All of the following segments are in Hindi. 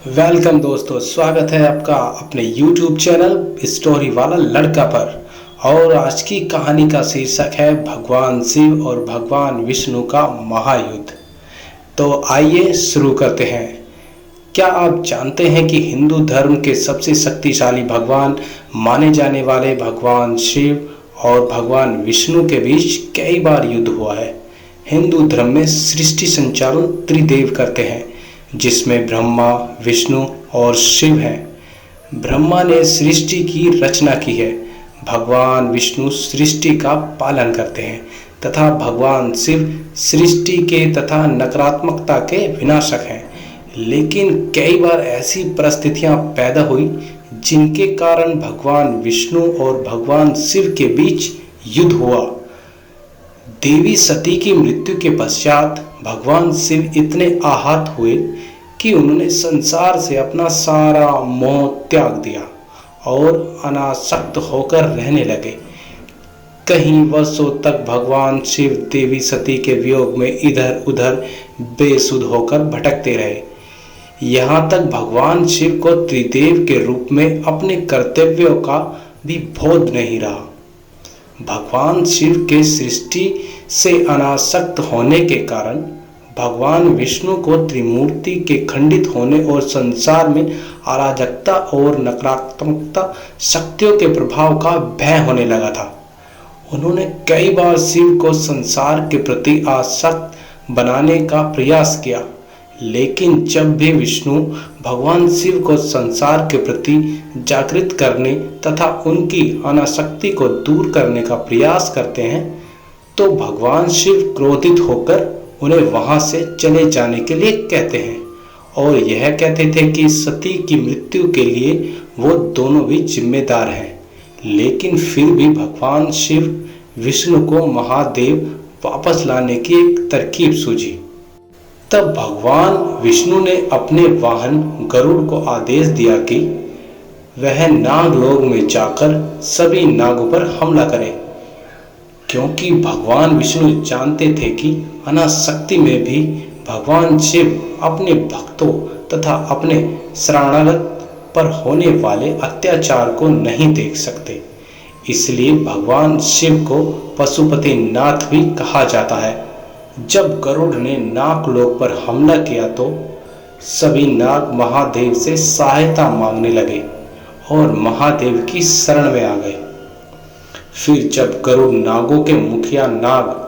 वेलकम दोस्तों, स्वागत है आपका अपने YouTube चैनल स्टोरी वाला लड़का पर। और आज की कहानी का शीर्षक है भगवान शिव और भगवान विष्णु का महायुद्ध। तो आइए शुरू करते हैं। क्या आप जानते हैं कि हिंदू धर्म के सबसे शक्तिशाली भगवान माने जाने वाले भगवान शिव और भगवान विष्णु के बीच कई बार युद्ध हुआ है। हिंदू धर्म में सृष्टि संचालन त्रिदेव करते हैं, जिसमें ब्रह्मा, विष्णु और शिव हैं। ब्रह्मा ने सृष्टि की रचना की है, भगवान विष्णु सृष्टि का पालन करते हैं तथा भगवान शिव सृष्टि के तथा नकारात्मकता के विनाशक हैं। लेकिन कई बार ऐसी परिस्थितियां पैदा हुई जिनके कारण भगवान विष्णु और भगवान शिव के बीच युद्ध हुआ। देवी सती की मृत्यु के पश्चात भगवान शिव इतने आहत हुए कि उन्होंने संसार से अपना सारा मोह त्याग दिया और अनासक्त होकर रहने लगे। कई वर्षों तक भगवान शिव देवी सती के वियोग में इधर उधर बेसुध होकर भटकते रहे। यहाँ तक भगवान शिव को त्रिदेव के रूप में अपने कर्तव्यों का भी बोध नहीं रहा। भगवान शिव के सृष्टि से अनासक्त होने के कारण भगवान विष्णु को त्रिमूर्ति के खंडित होने और संसार में अराजकता और नकारात्मकता शक्तियों के प्रभाव का भय होने लगा था। उन्होंने कई बार शिव को संसार के प्रति आसक्त बनाने का प्रयास किया, लेकिन जब भी विष्णु भगवान शिव को संसार के प्रति जागृत करने तथा उनकी अनासक्ति को दूर करने का प्रयास करते हैं, तो भगवान शिव क्रोधित होकर उन्हें वहां से चले जाने के लिए कहते हैं और यह कहते थे कि सती की मृत्यु के लिए वो दोनों भी जिम्मेदार हैं। लेकिन फिर भी भगवान शिव विष्णु को महादेव वापस लाने की एक तरकीब सूझी। तब भगवान विष्णु ने अपने वाहन गरुड़ को आदेश दिया कि वह नागलोक में जाकर सभी नागों पर हमला करे, क्योंकि भगवान विष्णु जानते थे कि अनासक्ति में भी भगवान शिव अपने भक्तों तथा अपने शरणागत पर होने वाले अत्याचार को नहीं देख सकते। इसलिए भगवान शिव को पशुपति नाथ भी कहा जाता है। जब गरुड़ ने नागलोक पर हमला किया तो सभी नाग महादेव से सहायता मांगने लगे और महादेव की शरण में आ गए। फिर जब गरुड़ नागों के मुखिया नाग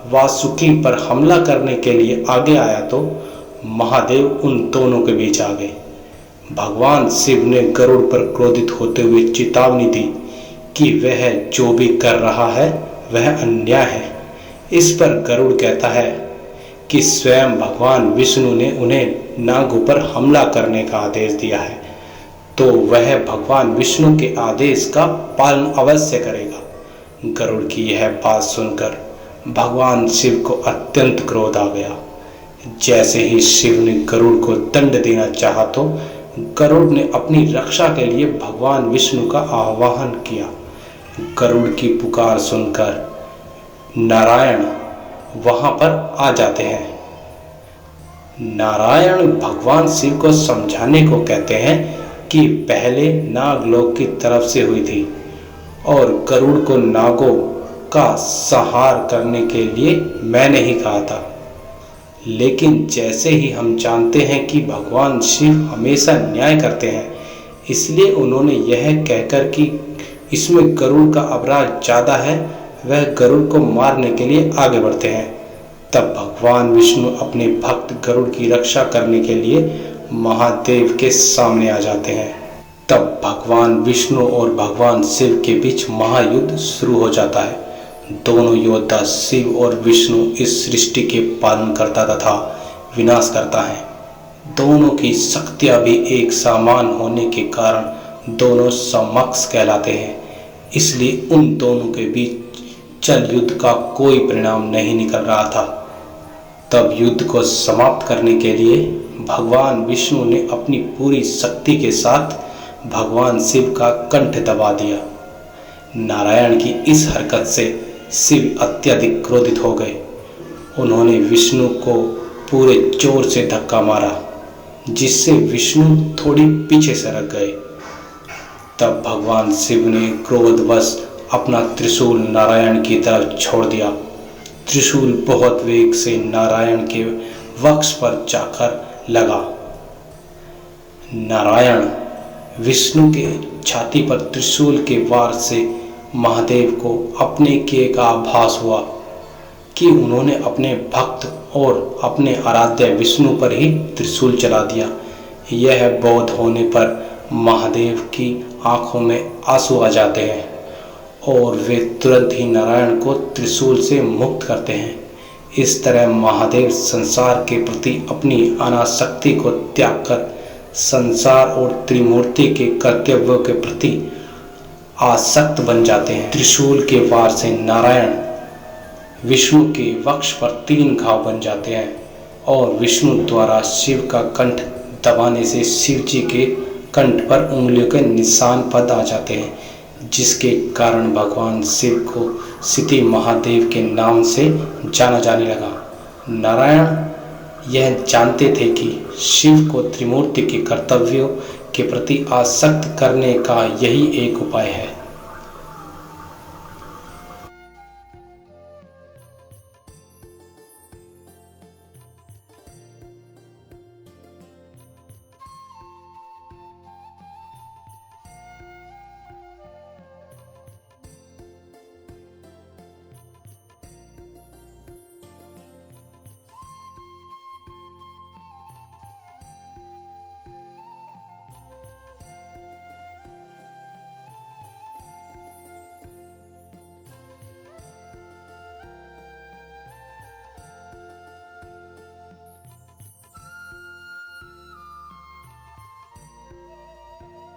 वासुकी पर हमला करने के लिए आगे आया तो महादेव उन दोनों के बीच आ गए। भगवान शिव ने गरुड़ पर क्रोधित होते हुए चेतावनी दी कि वह जो भी कर रहा है वह अन्याय है। इस पर गरुड़ कहता है कि स्वयं भगवान विष्णु ने उन्हें नागों पर हमला करने का आदेश दिया है, तो वह भगवान विष्णु के आदेश का पालन अवश्य करेगा। गरुड़ की यह बात सुनकर भगवान शिव को अत्यंत क्रोध आ गया। जैसे ही शिव ने गरुड़ को दंड देना चाहा तो गरुड़ ने अपनी रक्षा के लिए भगवान विष्णु का आह्वान किया। गरुड़ की पुकार सुनकर नारायण वहां पर आ जाते हैं। नारायण भगवान शिव को समझाने को कहते हैं कि पहले नागलोक की तरफ से हुई थी और गरुड़ को नागों का संहार करने के लिए मैंने ही कहा था। लेकिन जैसे ही हम जानते हैं कि भगवान शिव हमेशा न्याय करते हैं, इसलिए उन्होंने यह कहकर कि इसमें गरुड़ का अपराध ज़्यादा है, वह गरुड़ को मारने के लिए आगे बढ़ते हैं। तब भगवान विष्णु अपने भक्त गरुड़ की रक्षा करने के लिए महादेव के सामने आ जाते हैं। तब भगवान विष्णु और भगवान शिव के बीच महायुद्ध शुरू हो जाता है। दोनों योद्धा शिव और विष्णु इस सृष्टि के पालनकर्ता तथा विनाशकर्ता हैं। दोनों की शक्तियां भी एक समान होने के कारण दोनों समकक्ष कहलाते हैं। इसलिए उन दोनों के बीच चल युद्ध का कोई परिणाम नहीं निकल रहा था। तब युद्ध को समाप्त करने के लिए भगवान विष्णु ने अपनी पूरी शक्ति के साथ भगवान शिव का कंठ दबा दिया। नारायण की इस हरकत से शिव अत्यधिक क्रोधित हो गए। उन्होंने विष्णु को पूरे जोर से धक्का मारा। जिससे विष्णु थोड़ी पीछे सरक गए। तब भगवान शिव ने क्रोधवश अपना त्रिशूल नारायण की तरफ छोड़ दिया। त्रिशूल बहुत वेग से नारायण के वक्ष पर जाकर लगा। नारायण विष्णु के छाती पर त्रिशूल के वार से महादेव को अपने किए का आभास हुआ कि उन्होंने अपने भक्त और अपने आराध्य विष्णु पर ही त्रिशूल चला दिया। यह बोध होने पर महादेव की आंखों में आंसू आ जाते हैं और वे तुरंत ही नारायण को त्रिशूल से मुक्त करते हैं। इस तरह महादेव संसार के प्रति अपनी अनासक्ति को त्याग कर संसार और त्रिमूर्ति के कर्तव्यों के प्रति आसक्त बन जाते हैं। त्रिशूल के वार से नारायण विष्णु के वक्ष पर 3 घाव बन जाते हैं और विष्णु द्वारा शिव का कंठ दबाने से शिव जी के कंठ पर उंगलियों के निशान पद आ जाते हैं, जिसके कारण भगवान शिव को सिद्धि महादेव के नाम से जाना जाने लगा। नारायण यह जानते थे कि शिव को त्रिमूर्ति के कर्तव्यों के प्रति आसक्त करने का यही एक उपाय है।